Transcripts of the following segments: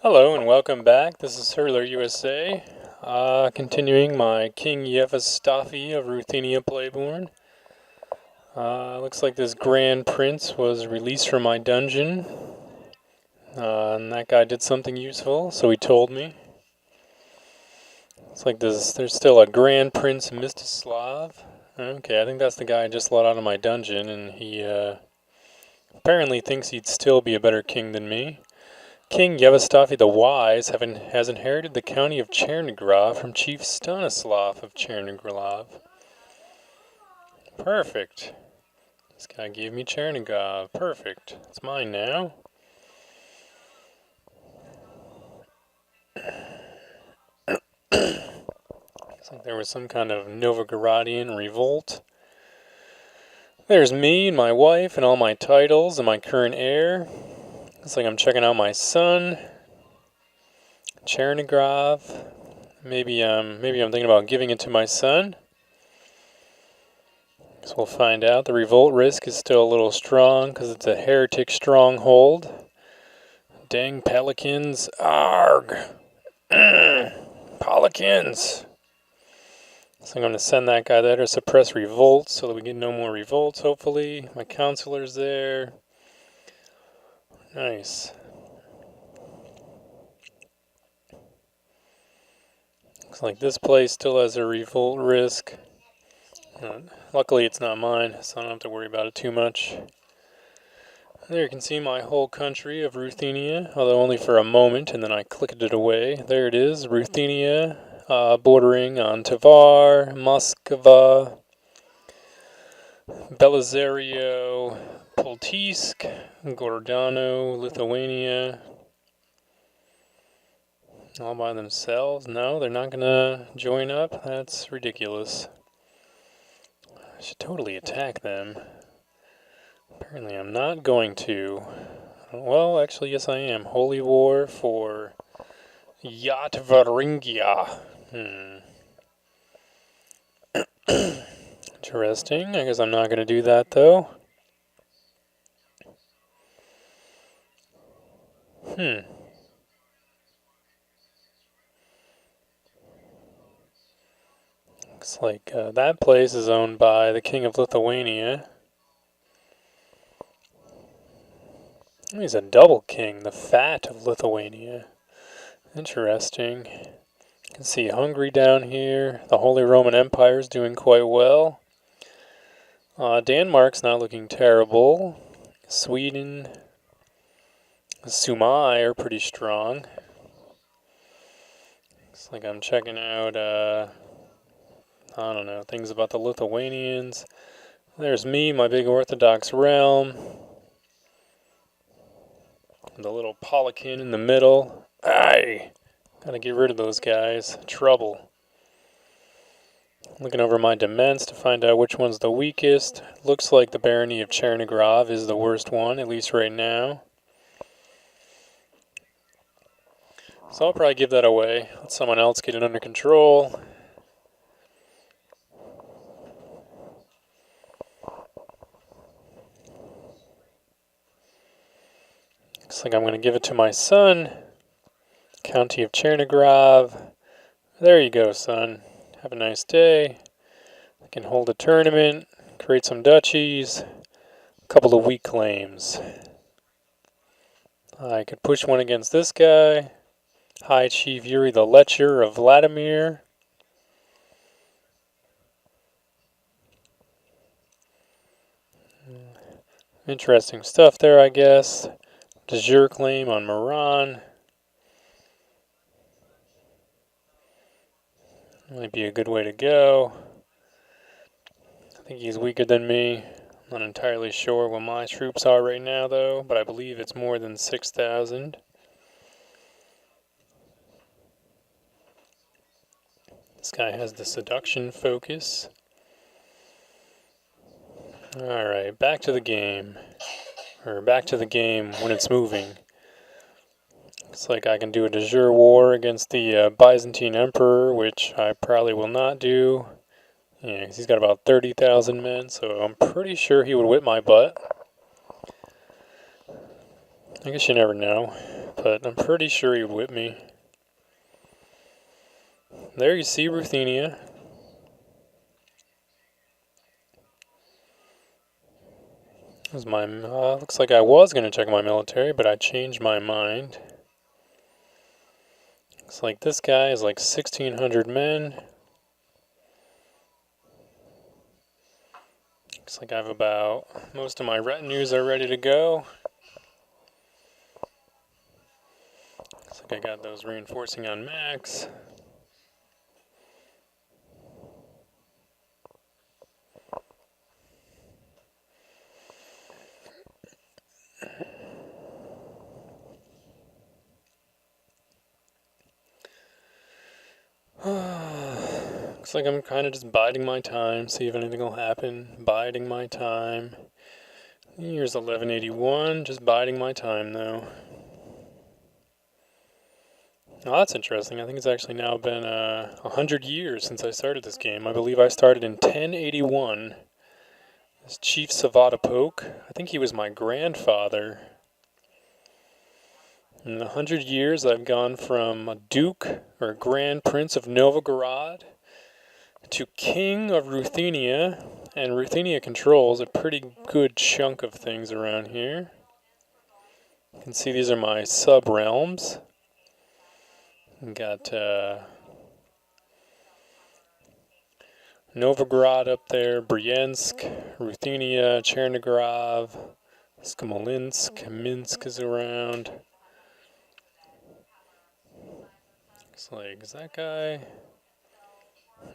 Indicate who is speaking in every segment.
Speaker 1: Hello and welcome back. This is Hurler USA, continuing my King Yevstafiy of Ruthenia Playborn. Looks like this Grand Prince was released from my dungeon, and that guy did something useful, so he told me. It's like there's still a Grand Prince Mstislav. Okay, I think that's the guy I just let out of my dungeon, and he apparently thinks he'd still be a better king than me. King Yevstafiy the Wise has inherited the county of Chernigov from Chief Stanislav of Chernigov. Perfect. This guy gave me Chernigov. Perfect. It's mine now. Looks like there was some kind of Novgorodian revolt. There's me and my wife and all my titles and my current heir. Looks like I'm checking out my son, Chernigov. Maybe I'm thinking about giving it to my son. So we'll find out. The revolt risk is still a little strong because it's a heretic stronghold. Dang pelicans. Arg! Pelicans! So I'm going to send that guy there to suppress revolts so that we get no more revolts, hopefully. My counselor's there. Nice. Looks like this place still has a revolt risk. Luckily it's not mine, so I don't have to worry about it too much. There you can see my whole country of Ruthenia, although only for a moment, and then I clicked it away. There it is, Ruthenia, bordering on Tver, Moskva, Belisario, Poltsk, Gordano, Lithuania. All by themselves? No, they're not gonna join up? That's ridiculous. I should totally attack them. Apparently I'm not going to. Well, actually, yes I am. Holy War for Yatvaringia. Interesting. I guess I'm not going to do that, though. Looks like that place is owned by the King of Lithuania. He's a double king, the Fat of Lithuania. Interesting. You can see Hungary down here. The Holy Roman Empire is doing quite well. Denmark's not looking terrible. Sweden, Sumai are pretty strong. Looks like I'm checking out, I don't know, things about the Lithuanians. There's me, my big Orthodox realm. The little Polican in the middle. Aye! Gotta get rid of those guys. Trouble. Looking over my dements to find out which one's the weakest. Looks like the barony of Chernigov is the worst one, at least right now. So I'll probably give that away. Let someone else get it under control. Looks like I'm going to give it to my son. County of Chernigov. There you go, son. Have a nice day. I can hold a tournament, create some duchies, a couple of weak claims. I could push one against this guy. High Chief Yuri the Lecher of Vladimir. Interesting stuff there, I guess. De jure claim on Moran. Might be a good way to go. I think he's weaker than me. I'm not entirely sure what my troops are right now, though, but I believe it's more than 6,000. This guy has the seduction focus. Alright, back to the game. Or back to the game when it's moving. Looks like I can do a de jure war against the Byzantine Emperor, which I probably will not do. Yeah, 'cause he's got about 30,000 men, so I'm pretty sure he would whip my butt. I guess you never know, but I'm pretty sure he'd whip me. There you see Ruthenia. Looks like I was going to check my military, but I changed my mind. Looks like this guy is like 1,600 men. Looks like I have most of my retinues are ready to go. Looks like I got those reinforcing on max. Looks like I'm kind of just biding my time, see if anything will happen. Biding my time. The year's 1181, just biding my time though. Oh, that's interesting. I think it's actually now been 100 years since I started this game. I believe I started in 1081. This Chief Savadapoke, I think he was my grandfather. In 100 years, I've gone from a Duke, or Grand Prince of Novgorod, to King of Ruthenia, and Ruthenia controls a pretty good chunk of things around here. You can see these are my sub-realms. Got Novgorod up there, Bryansk, Ruthenia, Chernigov, Smolensk, Minsk is around. Looks like, is that guy?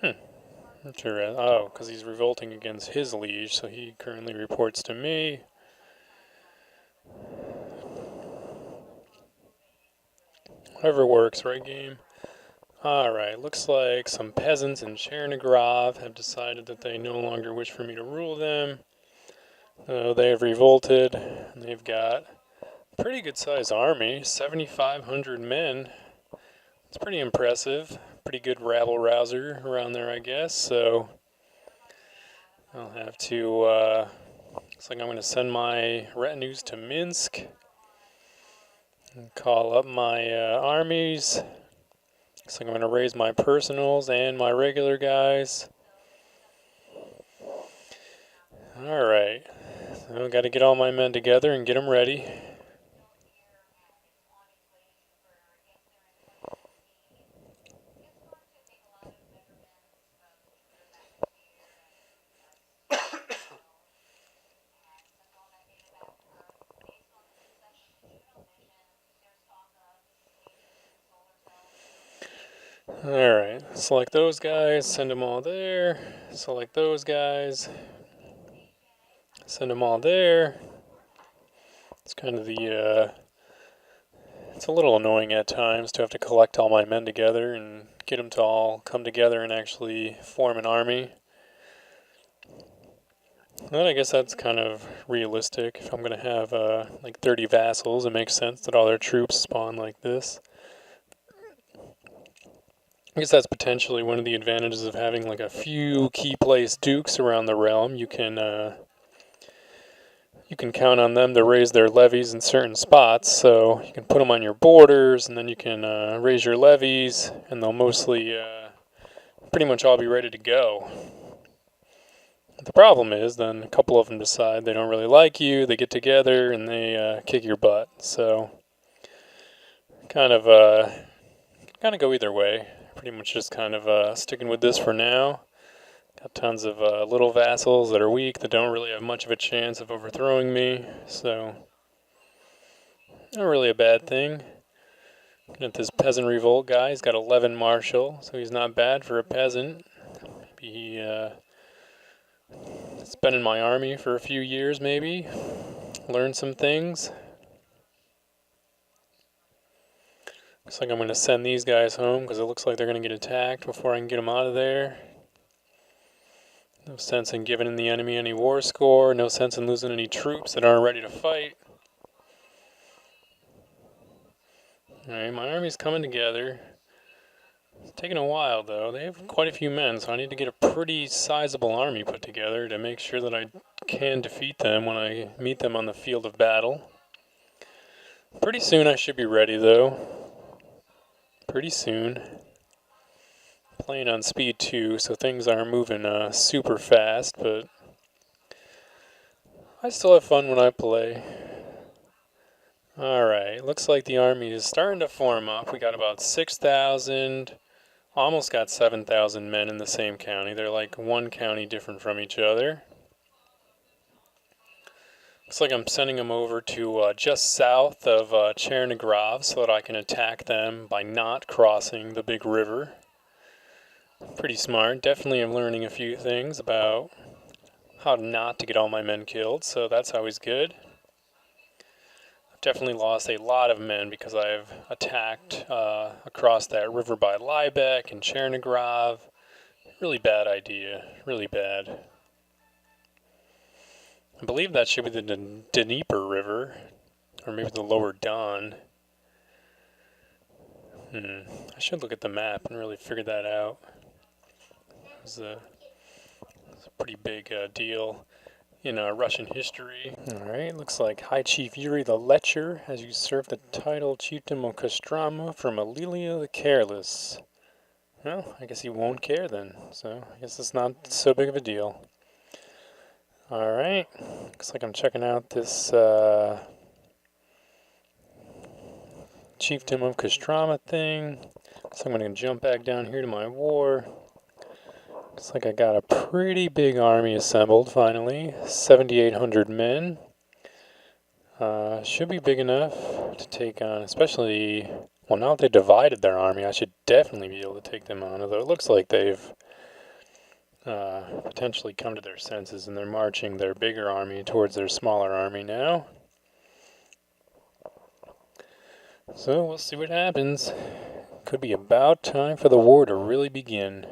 Speaker 1: I'm sure. Oh, because he's revolting against his liege, so he currently reports to me. Whatever works, right, game? Alright, looks like some peasants in Chernigov have decided that they no longer wish for me to rule them. They have revolted, and they've got a pretty good sized army, 7,500 men. It's pretty impressive. Pretty good rabble rouser around there, I guess. So I'll have to. Looks like I'm going to send my retinues to Minsk and call up my armies. Looks like I'm going to raise my personals and my regular guys. Alright, so I've got to get all my men together and get them ready. Alright, select those guys, send them all there. Select those guys, send them all there. It's kind of it's a little annoying at times to have to collect all my men together and get them to all come together and actually form an army. But I guess that's kind of realistic. If I'm going to have like 30 vassals, it makes sense that all their troops spawn like this. I guess that's potentially one of the advantages of having like a few key place dukes around the realm. You can count on them to raise their levies in certain spots, so you can put them on your borders, and then you can raise your levies, and they'll mostly pretty much all be ready to go. The problem is, then a couple of them decide they don't really like you, they get together, and they kick your butt. So, kind of go either way. Pretty much just kind of sticking with this for now. Got tons of little vassals that are weak, that don't really have much of a chance of overthrowing me, so not really a bad thing. Looking at this peasant revolt guy, he's got 11 martial, so he's not bad for a peasant. Maybe he's been in my army for a few years, maybe. Learned some things. Looks like I'm going to send these guys home, because it looks like they're going to get attacked before I can get them out of there. No sense in giving the enemy any war score, no sense in losing any troops that aren't ready to fight. Alright, my army's coming together. It's taking a while though. They have quite a few men, so I need to get a pretty sizable army put together to make sure that I can defeat them when I meet them on the field of battle. Pretty soon I should be ready, though. Pretty soon. Playing on speed 2, so things aren't moving super fast, but I still have fun when I play. Alright, looks like the army is starting to form up. We got about 6,000, almost got 7,000 men in the same county. They're like one county different from each other. Looks like I'm sending them over to just south of Chernigov so that I can attack them by not crossing the big river. Pretty smart. Definitely am learning a few things about how not to get all my men killed, so that's always good. I've definitely lost a lot of men because I've attacked across that river by Liebeck and Chernigov. Really bad idea. Really bad. I believe that should be the Dnieper River, or maybe the lower Don. I should look at the map and really figure that out. It's a pretty big deal in Russian history. Alright, looks like High Chief Yuri the Lecher has usurped the title Chieftain of Kostroma from Alelia the Careless. Well, I guess he won't care then, so I guess it's not so big of a deal. Alright, looks like I'm checking out this Chieftain of Kostroma thing. So I'm going to jump back down here to my war. Looks like I got a pretty big army assembled finally. 7,800 men. Should be big enough to take on, especially, well, now that they divided their army, I should definitely be able to take them on. Although it looks like they've potentially come to their senses and they're marching their bigger army towards their smaller army now. So we'll see what happens. Could be about time for the war to really begin.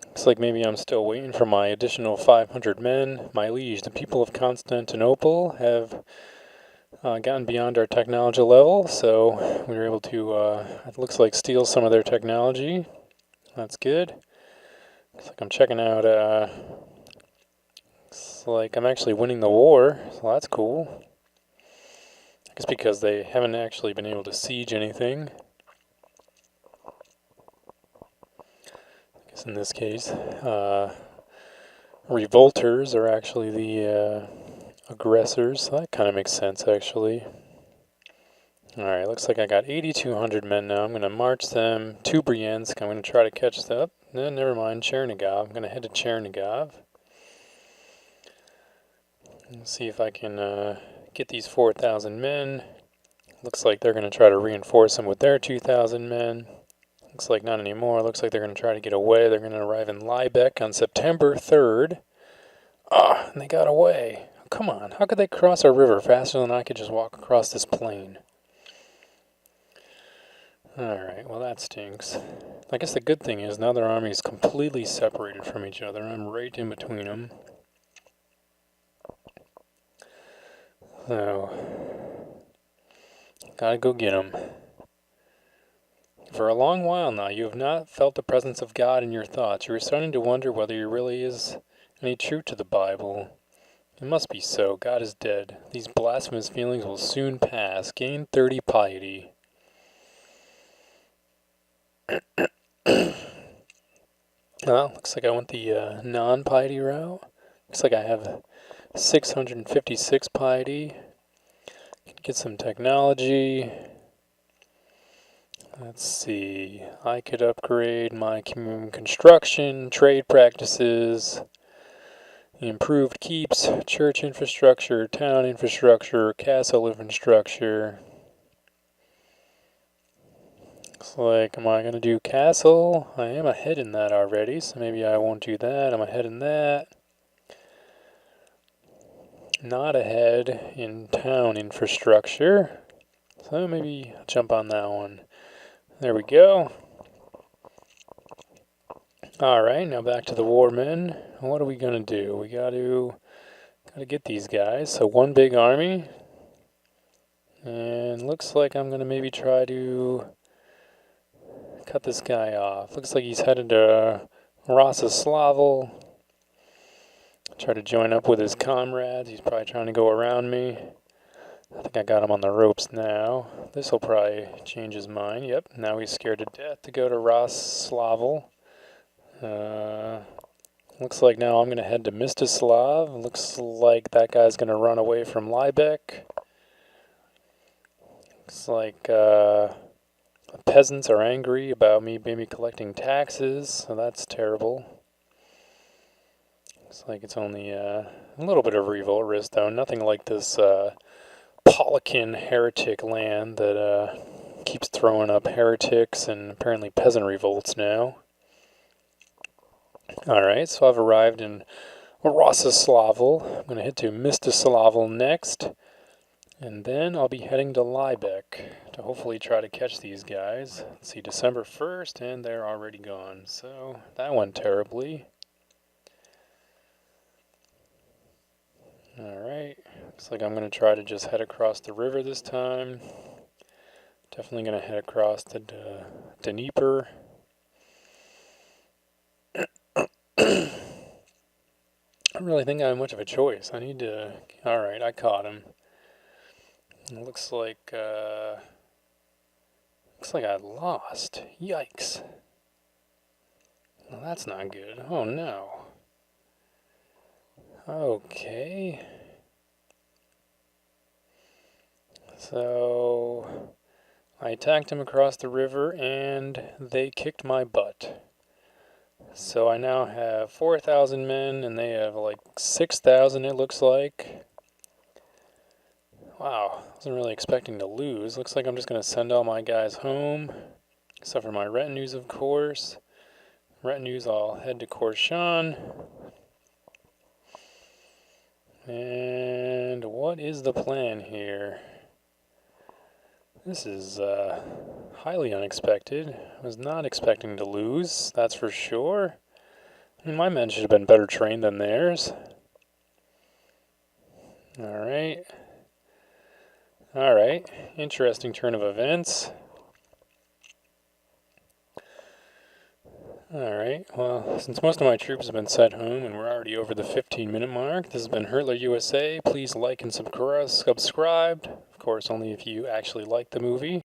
Speaker 1: Looks like maybe I'm still waiting for my additional 500 men. My liege, the people of Constantinople have gotten beyond our technology level, so we were able to, it looks like, steal some of their technology. That's good. Looks like I'm checking out, looks like I'm actually winning the war, so that's cool. I guess because they haven't actually been able to siege anything. I guess in this case, revolters are actually the aggressors, so that kind of makes sense actually. Alright, looks like I got 8,200 men now. I'm going to march them to Bryansk. I'm going to try to catch them up. No, never mind, Chernigov. I'm going to head to Chernigov. Let's see if I can get these 4,000 men. Looks like they're going to try to reinforce them with their 2,000 men. Looks like not anymore. Looks like they're going to try to get away. They're going to arrive in Liebeck on September 3rd. Ah, and they got away. Come on, how could they cross our river faster than I could just walk across this plain? Alright, well that stinks. I guess the good thing is now their army is completely separated from each other. I'm right in between them. So, gotta go get them. For a long while now, you have not felt the presence of God in your thoughts. You are starting to wonder whether there really is any truth to the Bible. It must be so. God is dead. These blasphemous feelings will soon pass. Gain 30 piety. Well, looks like I went the non-piety route. Looks like I have 656 piety. Get some technology. Let's see. I could upgrade my construction, trade practices, improved keeps, church infrastructure, town infrastructure, castle infrastructure. Looks like, am I going to do castle? I am ahead in that already, so maybe I won't do that. I'm ahead in that. Not ahead in town infrastructure, so maybe I'll jump on that one. There we go. Alright, now back to the warmen. What are we going to do? We gotta get these guys. So one big army. And looks like I'm going to maybe try to cut this guy off. Looks like he's headed to Rossislavl. Try to join up with his comrades. He's probably trying to go around me. I think I got him on the ropes now. This will probably change his mind. Yep, now he's scared to death to go to Roslavel. Looks like now I'm going to head to Mstislav. Looks like that guy's going to run away from Liebeck. Looks like the peasants are angry about me maybe collecting taxes, so that's terrible. Looks like it's only a little bit of revolt risk, though. Nothing like this Polican heretic land that keeps throwing up heretics and apparently peasant revolts now. Alright, so I've arrived in Rossislavl. I'm going to head to Mstislav next, and then I'll be heading to Liebeck to hopefully try to catch these guys. Let's see, December 1st, and they're already gone, so that went terribly. Alright, looks like I'm going to try to just head across the river this time. Definitely going to head across to Dnieper. I don't really think I have much of a choice. I need to... Alright, I caught him. It looks like I lost. Yikes. Well, that's not good. Oh no. Okay. So I attacked him across the river and they kicked my butt. So I now have 4,000 men and they have like 6,000 it looks like. Wow, I wasn't really expecting to lose. Looks like I'm just going to send all my guys home. Except for my retinues, of course. Retinues, I'll head to Korshan. And what is the plan here? This is highly unexpected. I was not expecting to lose, that's for sure. I mean, my men should have been better trained than theirs. Alright. Alright, interesting turn of events. Alright, well, since most of my troops have been sent home and we're already over the 15-minute mark, this has been Hurtler USA. Please like and subscribe. Of course, only if you actually like the movie.